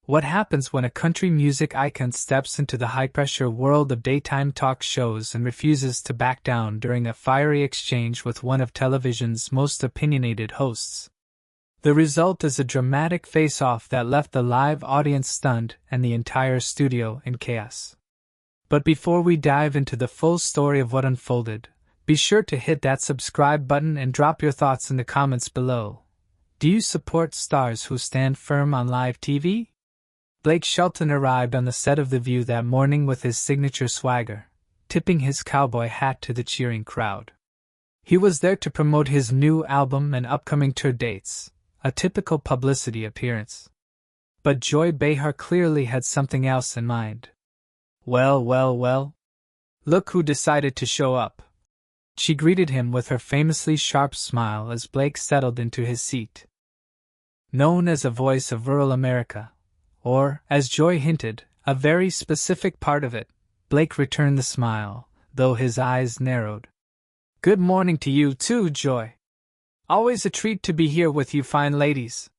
What happens when a country music icon steps into the high-pressure world of daytime talk shows and refuses to back down during a fiery exchange with one of television's most opinionated hosts? The result is a dramatic face-off that left the live audience stunned and the entire studio in chaos. But before we dive into the full story of what unfolded, be sure to hit that subscribe button and drop your thoughts in the comments below. Do you support stars who stand firm on live TV? Blake Shelton arrived on the set of The View that morning with his signature swagger, tipping his cowboy hat to the cheering crowd. He was there to promote his new album and upcoming tour dates, a typical publicity appearance. But Joy Behar clearly had something else in mind. Well. Look who decided to show up. She greeted him with her famously sharp smile as Blake settled into his seat. Known as a voice of rural America, or, as Joy hinted, a very specific part of it, Blake returned the smile, though his eyes narrowed. Good morning to you too, Joy. Always a treat to be here with you fine ladies.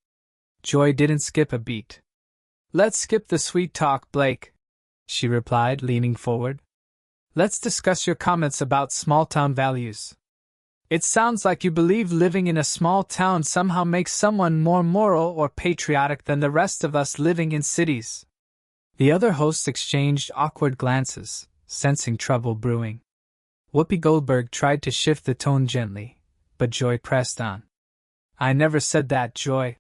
Joy didn't skip a beat. Let's skip the sweet talk, Blake, she replied, leaning forward. Let's discuss your comments about small-town values. It sounds like you believe living in a small town somehow makes someone more moral or patriotic than the rest of us living in cities. The other hosts exchanged awkward glances, sensing trouble brewing. Whoopi Goldberg tried to shift the tone gently, but Joy pressed on. I never said that, Joy,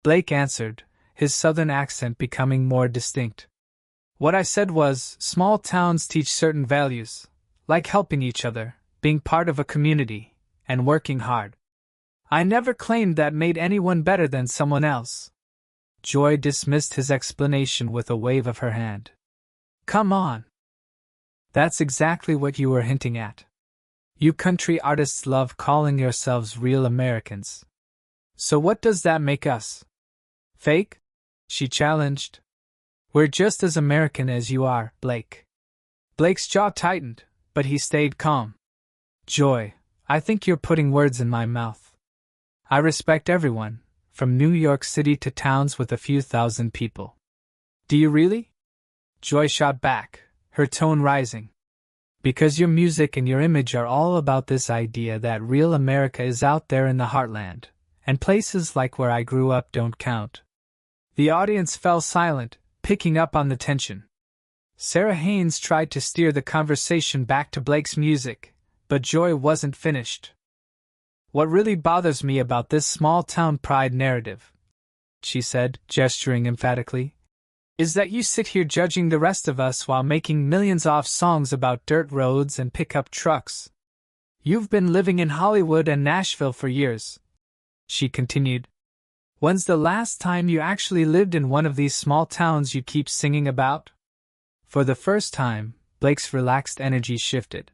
Blake answered, his southern accent becoming more distinct. What I said was, small towns teach certain values, like helping each other, being part of a community, and working hard. I never claimed that made anyone better than someone else. Joy dismissed his explanation with a wave of her hand. Come on. That's exactly what you were hinting at. You country artists love calling yourselves real Americans. So what does that make us? Fake? She challenged. We're just as American as you are, Blake. Blake's jaw tightened, but he stayed calm. Joy, I think you're putting words in my mouth. I respect everyone, from New York City to towns with a few thousand people. Do you really? Joy shot back, her tone rising. Because your music and your image are all about this idea that real America is out there in the heartland, and places like where I grew up don't count. The audience fell silent, picking up on the tension. Sarah Haynes tried to steer the conversation back to Blake's music, but Joy wasn't finished. What really bothers me about this small-town pride narrative, she said, gesturing emphatically, is that you sit here judging the rest of us while making millions off songs about dirt roads and pickup trucks. You've been living in Hollywood and Nashville for years, she continued. When's the last time you actually lived in one of these small towns you keep singing about? For the first time, Blake's relaxed energy shifted.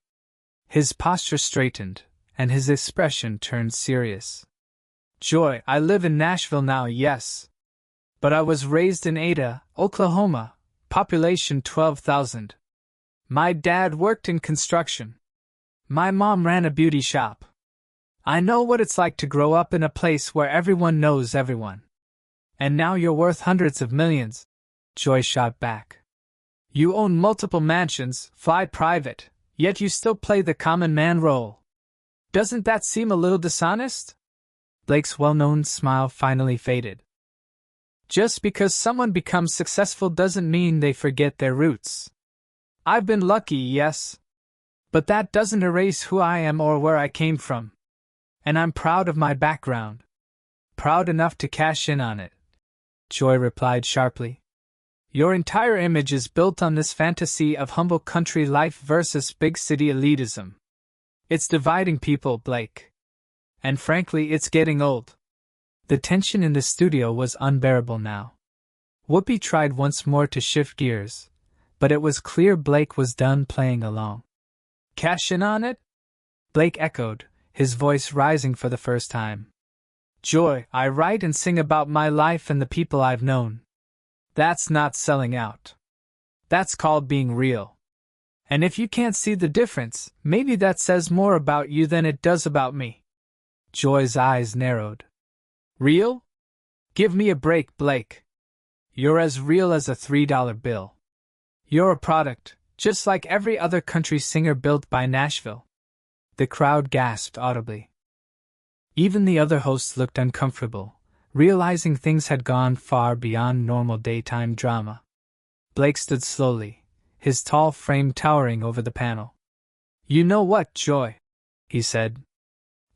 His posture straightened, and his expression turned serious. Joy, I live in Nashville now, yes. But I was raised in Ada, Oklahoma, population 12,000. My dad worked in construction. My mom ran a beauty shop. I know what it's like to grow up in a place where everyone knows everyone. And now you're worth hundreds of millions, Joy shot back. You own multiple mansions, fly private, yet you still play the common man role. Doesn't that seem a little dishonest? Blake's well-known smile finally faded. Just because someone becomes successful doesn't mean they forget their roots. I've been lucky, yes. But that doesn't erase who I am or where I came from. And I'm proud of my background. Proud enough to cash in on it, Joy replied sharply. Your entire image is built on this fantasy of humble country life versus big city elitism. It's dividing people, Blake. And frankly, it's getting old. The tension in the studio was unbearable now. Whoopi tried once more to shift gears, but it was clear Blake was done playing along. Cash in on it? Blake echoed, his voice rising for the first time. Joy, I write and sing about my life and the people I've known. That's not selling out. That's called being real. And if you can't see the difference, maybe that says more about you than it does about me. Joy's eyes narrowed. Real? Give me a break, Blake. You're as real as a $3 bill. You're a product, just like every other country singer built by Nashville. The crowd gasped audibly. Even the other hosts looked uncomfortable, realizing things had gone far beyond normal daytime drama. Blake stood slowly, his tall frame towering over the panel. You know what, Joy? He said.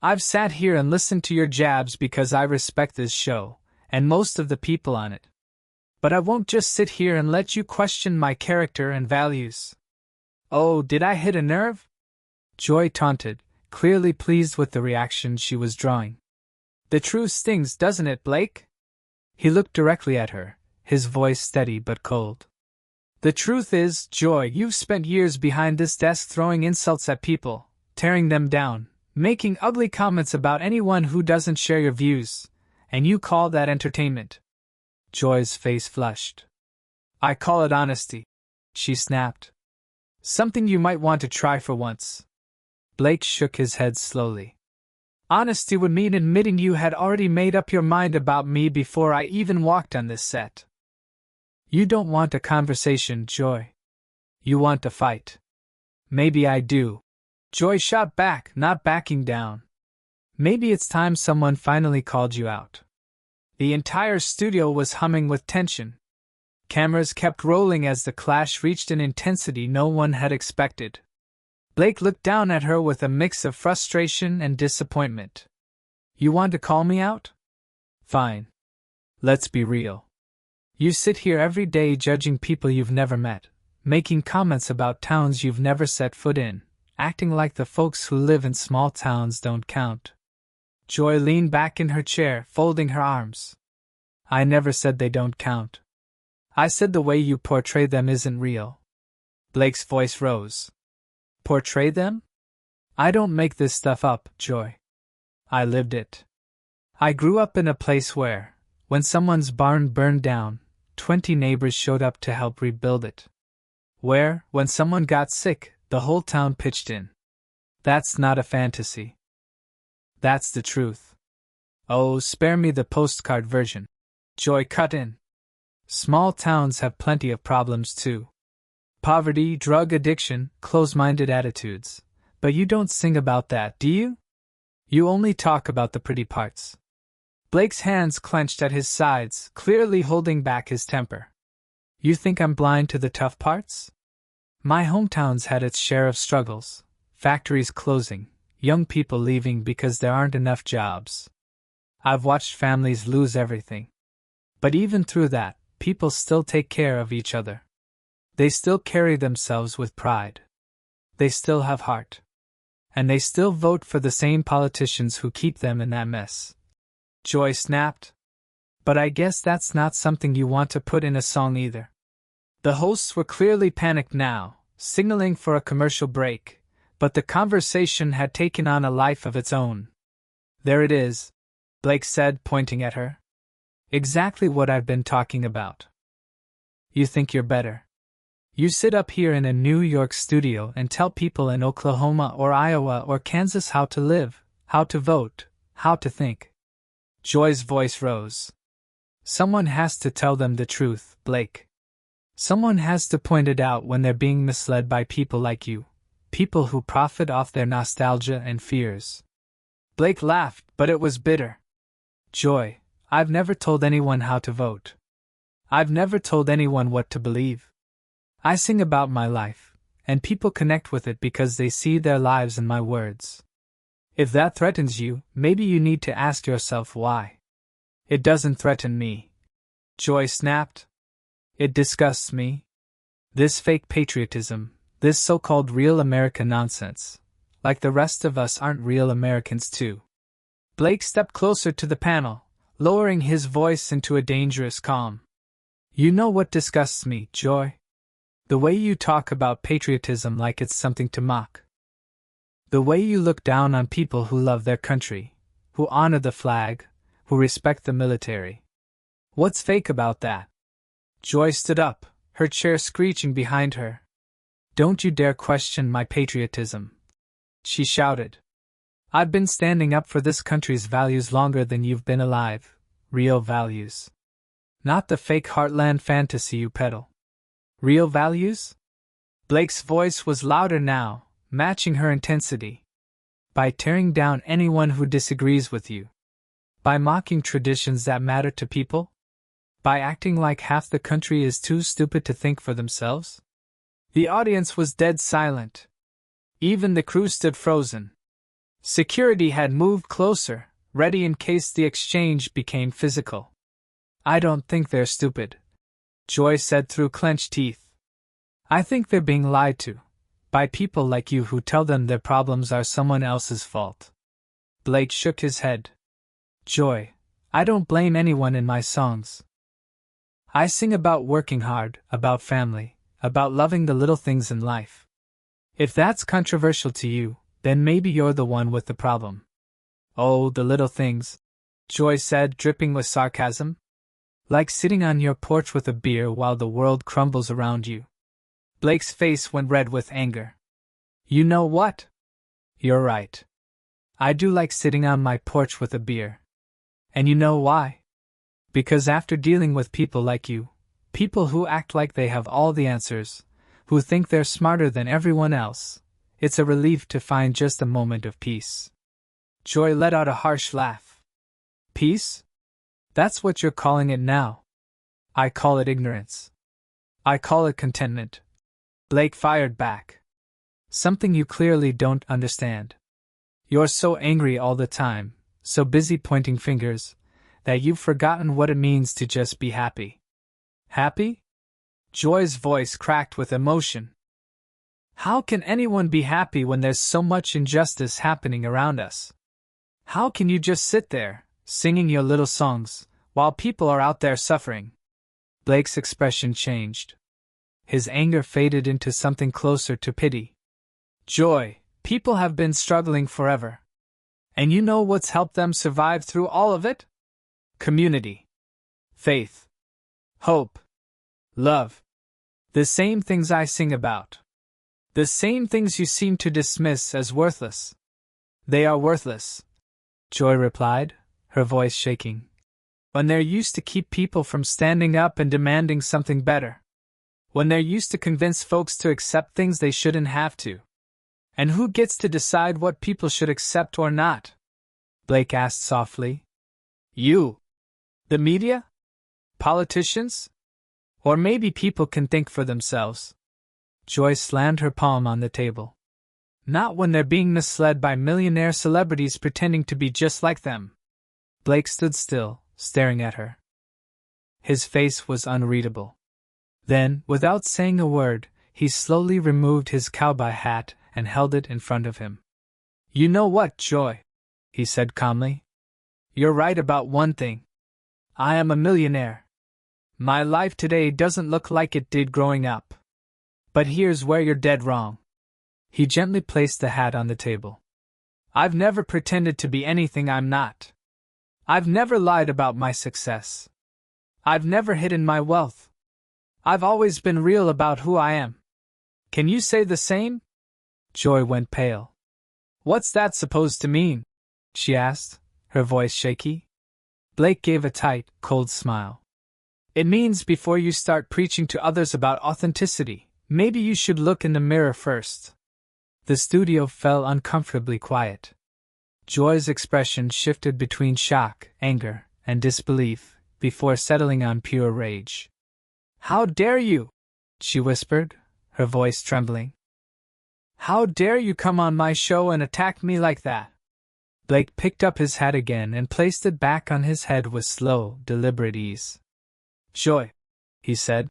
I've sat here and listened to your jabs because I respect this show, and most of the people on it. But I won't just sit here and let you question my character and values. Oh, did I hit a nerve? Joy taunted, clearly pleased with the reaction she was drawing. The truth stings, doesn't it, Blake? He looked directly at her, his voice steady but cold. The truth is, Joy, you've spent years behind this desk throwing insults at people, tearing them down, making ugly comments about anyone who doesn't share your views, and you call that entertainment. Joy's face flushed. I call it honesty, she snapped. Something you might want to try for once. Blake shook his head slowly. Honesty would mean admitting you had already made up your mind about me before I even walked on this set. You don't want a conversation, Joy. You want a fight. Maybe I do. Joy shot back, not backing down. Maybe it's time someone finally called you out. The entire studio was humming with tension. Cameras kept rolling as the clash reached an intensity no one had expected. Blake looked down at her with a mix of frustration and disappointment. You want to call me out? Fine. Let's be real. You sit here every day judging people you've never met, making comments about towns you've never set foot in, acting like the folks who live in small towns don't count. Joy leaned back in her chair, folding her arms. I never said they don't count. I said the way you portray them isn't real. Blake's voice rose. Portray them? I don't make this stuff up, Joy. I lived it. I grew up in a place where, when someone's barn burned down, 20 neighbors showed up to help rebuild it. Where, when someone got sick, the whole town pitched in. That's not a fantasy. That's the truth. Oh, spare me the postcard version. Joy cut in. Small towns have plenty of problems too. Poverty, drug addiction, close-minded attitudes. But you don't sing about that, do you? You only talk about the pretty parts. Blake's hands clenched at his sides, clearly holding back his temper. You think I'm blind to the tough parts? My hometown's had its share of struggles. Factories closing, young people leaving because there aren't enough jobs. I've watched families lose everything. But even through that, people still take care of each other. They still carry themselves with pride. They still have heart. And they still vote for the same politicians who keep them in that mess. Joy snapped. But I guess that's not something you want to put in a song either. The hosts were clearly panicked now, signaling for a commercial break, but the conversation had taken on a life of its own. There it is, Blake said, pointing at her. Exactly what I've been talking about. You think you're better. You sit up here in a New York studio and tell people in Oklahoma or Iowa or Kansas how to live, how to vote, how to think. Joy's voice rose. Someone has to tell them the truth, Blake. Someone has to point it out when they're being misled by people like you, people who profit off their nostalgia and fears. Blake laughed, but it was bitter. Joy, I've never told anyone how to vote. I've never told anyone what to believe. I sing about my life, and people connect with it because they see their lives in my words. If that threatens you, maybe you need to ask yourself why. It doesn't threaten me. Joy snapped. It disgusts me. This fake patriotism, this so-called real American nonsense. Like the rest of us aren't real Americans too. Blake stepped closer to the panel, lowering his voice into a dangerous calm. You know what disgusts me, Joy? The way you talk about patriotism like it's something to mock. The way you look down on people who love their country, who honor the flag, who respect the military. What's fake about that? Joy stood up, her chair screeching behind her. Don't you dare question my patriotism, she shouted. I've been standing up for this country's values longer than you've been alive, real values. Not the fake heartland fantasy you peddle. Real values? Blake's voice was louder now, matching her intensity. By tearing down anyone who disagrees with you. By mocking traditions that matter to people? By acting like half the country is too stupid to think for themselves? The audience was dead silent. Even the crew stood frozen. Security had moved closer, ready in case the exchange became physical. I don't think they're stupid, Joy said through clenched teeth. I think they're being lied to, by people like you who tell them their problems are someone else's fault. Blake shook his head. Joy, I don't blame anyone in my songs. I sing about working hard, about family, about loving the little things in life. If that's controversial to you, then maybe you're the one with the problem. Oh, the little things, Joy said, dripping with sarcasm. Like sitting on your porch with a beer while the world crumbles around you. Blake's face went red with anger. You know what? You're right. I do like sitting on my porch with a beer. And you know why? Because after dealing with people like you, people who act like they have all the answers, who think they're smarter than everyone else, it's a relief to find just a moment of peace. Joy let out a harsh laugh. Peace? That's what you're calling it now. I call it ignorance. I call it contentment. Blake fired back. Something you clearly don't understand. You're so angry all the time, so busy pointing fingers, that you've forgotten what it means to just be happy. Happy? Joy's voice cracked with emotion. How can anyone be happy when there's so much injustice happening around us? How can you just sit there, singing your little songs, while people are out there suffering? Blake's expression changed. His anger faded into something closer to pity. Joy, people have been struggling forever. And you know what's helped them survive through all of it? Community. Faith. Hope. Love. The same things I sing about. The same things you seem to dismiss as worthless. They are worthless, Joy replied, her voice shaking. When they're used to keep people from standing up and demanding something better. When they're used to convince folks to accept things they shouldn't have to. And who gets to decide what people should accept or not? Blake asked softly. You. The media? Politicians? Or maybe people can think for themselves. Joy slammed her palm on the table. Not when they're being misled by millionaire celebrities pretending to be just like them. Blake stood still, staring at her. His face was unreadable. Then, without saying a word, he slowly removed his cowboy hat and held it in front of him. You know what, Joy? He said calmly. You're right about one thing. I am a millionaire. My life today doesn't look like it did growing up. But here's where you're dead wrong. He gently placed the hat on the table. I've never pretended to be anything I'm not. I've never lied about my success. I've never hidden my wealth. I've always been real about who I am. Can you say the same? Joy went pale. What's that supposed to mean? She asked, her voice shaky. Blake gave a tight, cold smile. It means before you start preaching to others about authenticity, maybe you should look in the mirror first. The studio fell uncomfortably quiet. Joy's expression shifted between shock, anger, and disbelief, before settling on pure rage. How dare you? She whispered, her voice trembling. How dare you come on my show and attack me like that? Blake picked up his hat again and placed it back on his head with slow, deliberate ease. Joy, he said,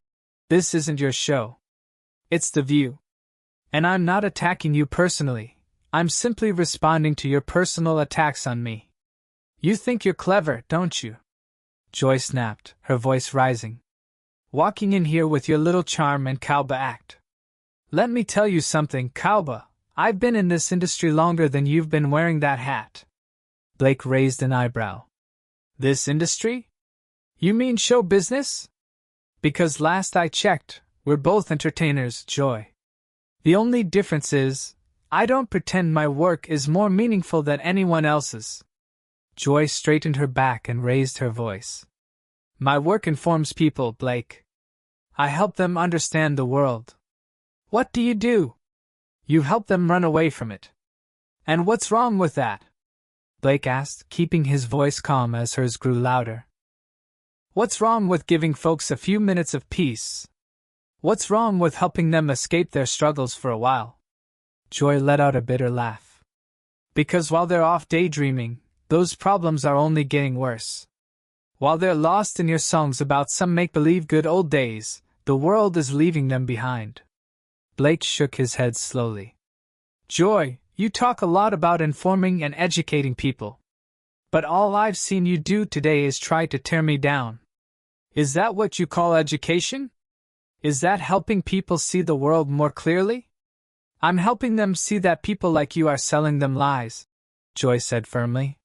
this isn't your show. It's The View. And I'm not attacking you personally, I'm simply responding to your personal attacks on me. You think you're clever, don't you? Joy snapped, her voice rising. Walking in here with your little charm and cowboy act. Let me tell you something, cowboy. I've been in this industry longer than you've been wearing that hat. Blake raised an eyebrow. This industry? You mean show business? Because last I checked, we're both entertainers, Joy. The only difference is, I don't pretend my work is more meaningful than anyone else's. Joy straightened her back and raised her voice. My work informs people, Blake. I help them understand the world. What do you do? You help them run away from it. And what's wrong with that? Blake asked, keeping his voice calm as hers grew louder. What's wrong with giving folks a few minutes of peace? What's wrong with helping them escape their struggles for a while? Joy let out a bitter laugh. Because while they're off daydreaming, those problems are only getting worse. While they're lost in your songs about some make-believe good old days, the world is leaving them behind. Blake shook his head slowly. Joy, you talk a lot about informing and educating people. But all I've seen you do today is try to tear me down. Is that what you call education? Is that helping people see the world more clearly? I'm helping them see that people like you are selling them lies, Joy said firmly.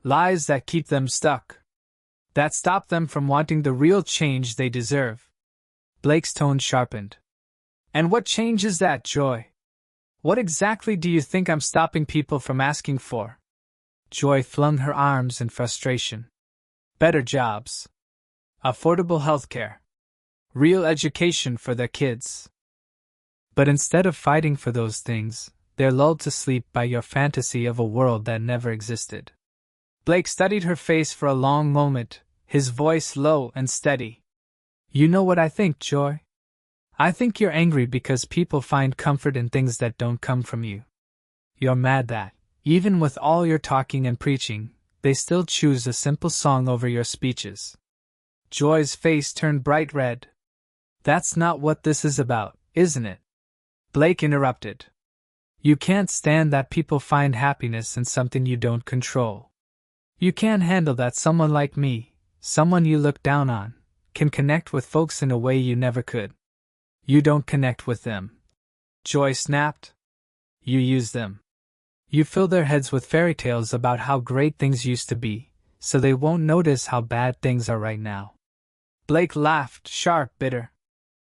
Lies that keep them stuck. That stop them from wanting the real change they deserve. Blake's tone sharpened. And what change is that, Joy? What exactly do you think I'm stopping people from asking for? Joy flung her arms in frustration. Better jobs. Affordable healthcare. Real education for their kids. But instead of fighting for those things, they're lulled to sleep by your fantasy of a world that never existed. Blake studied her face for a long moment, his voice low and steady. You know what I think, Joy? I think you're angry because people find comfort in things that don't come from you. You're mad that, even with all your talking and preaching, they still choose a simple song over your speeches. Joy's face turned bright red. That's not what this is about, isn't it? Blake interrupted. You can't stand that people find happiness in something you don't control. You can't handle that someone like me, someone you look down on, can connect with folks in a way you never could. You don't connect with them. Joy snapped. You use them. You fill their heads with fairy tales about how great things used to be, so they won't notice how bad things are right now. Blake laughed, sharp, bitter.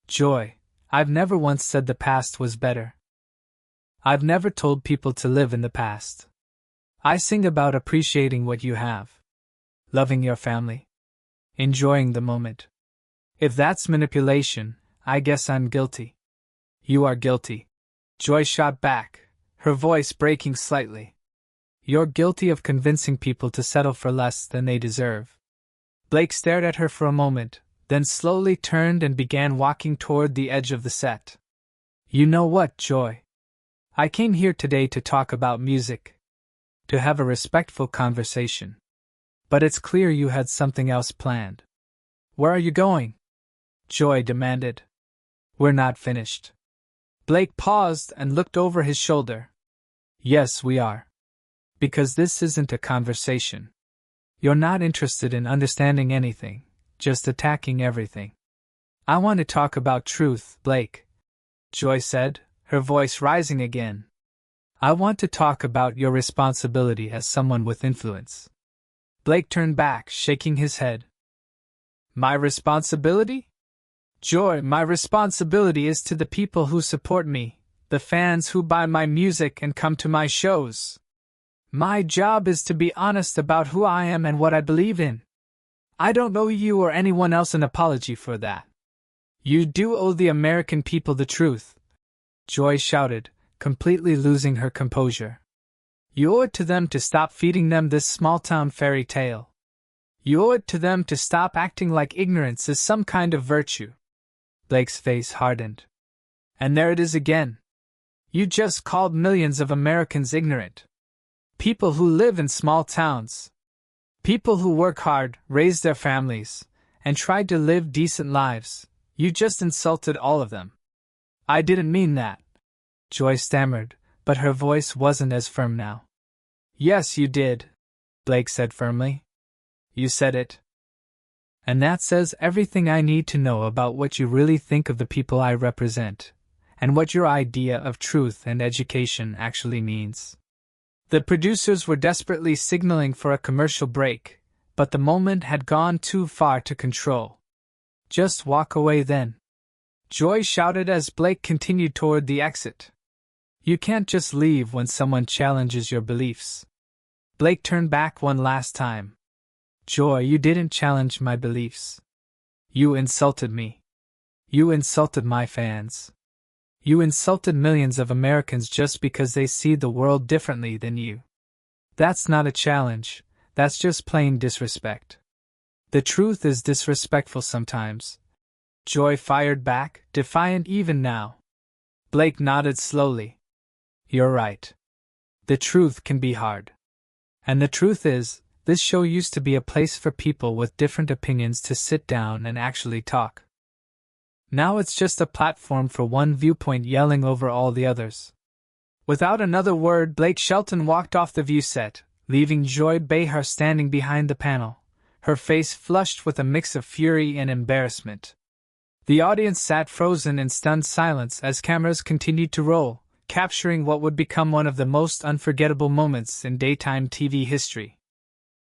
Joy, I've never once said the past was better. I've never told people to live in the past. I sing about appreciating what you have. Loving your family. Enjoying the moment. If that's manipulation, I guess I'm guilty. You are guilty. Joy shot back, her voice breaking slightly. You're guilty of convincing people to settle for less than they deserve. Blake stared at her for a moment, then slowly turned and began walking toward the edge of the set. You know what, Joy? I came here today to talk about music. To have a respectful conversation. But it's clear you had something else planned. Where are you going? Joy demanded. We're not finished. Blake paused and looked over his shoulder. Yes, we are. Because this isn't a conversation. You're not interested in understanding anything, just attacking everything. I want to talk about truth, Blake, Joy said, her voice rising again. I want to talk about your responsibility as someone with influence. Blake turned back, shaking his head. My responsibility? Joy, my responsibility is to the people who support me, the fans who buy my music and come to my shows. My job is to be honest about who I am and what I believe in. I don't owe you or anyone else an apology for that. You do owe the American people the truth, Joy shouted, completely losing her composure. You owe it to them to stop feeding them this small-town fairy tale. You owe it to them to stop acting like ignorance is some kind of virtue. Blake's face hardened. And there it is again. You just called millions of Americans ignorant. People who live in small towns. People who work hard, raise their families, and try to live decent lives. You just insulted all of them. I didn't mean that. Joy stammered, but her voice wasn't as firm now. Yes, you did, Blake said firmly. You said it. And that says everything I need to know about what you really think of the people I represent, and what your idea of truth and education actually means. The producers were desperately signaling for a commercial break, but the moment had gone too far to control. Just walk away then, Joy shouted as Blake continued toward the exit. You can't just leave when someone challenges your beliefs. Blake turned back one last time. Joy, you didn't challenge my beliefs. You insulted me. You insulted my fans. You insulted millions of Americans just because they see the world differently than you. That's not a challenge, that's just plain disrespect. The truth is disrespectful sometimes. Joy fired back, defiant even now. Blake nodded slowly. You're right. The truth can be hard. And the truth is, this show used to be a place for people with different opinions to sit down and actually talk. Now it's just a platform for one viewpoint yelling over all the others. Without another word, Blake Shelton walked off the view set, leaving Joy Behar standing behind the panel, her face flushed with a mix of fury and embarrassment. The audience sat frozen in stunned silence as cameras continued to roll, capturing what would become one of the most unforgettable moments in daytime TV history.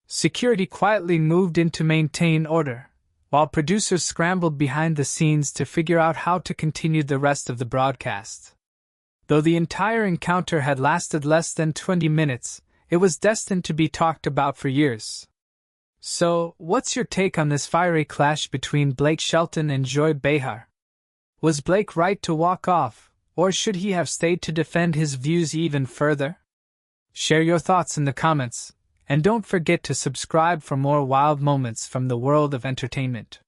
Security quietly moved in to maintain order, while producers scrambled behind the scenes to figure out how to continue the rest of the broadcast. Though the entire encounter had lasted less than 20 minutes, it was destined to be talked about for years. So, what's your take on this fiery clash between Blake Shelton and Joy Behar? Was Blake right to walk off, or should he have stayed to defend his views even further? Share your thoughts in the comments, and don't forget to subscribe for more wild moments from the world of entertainment.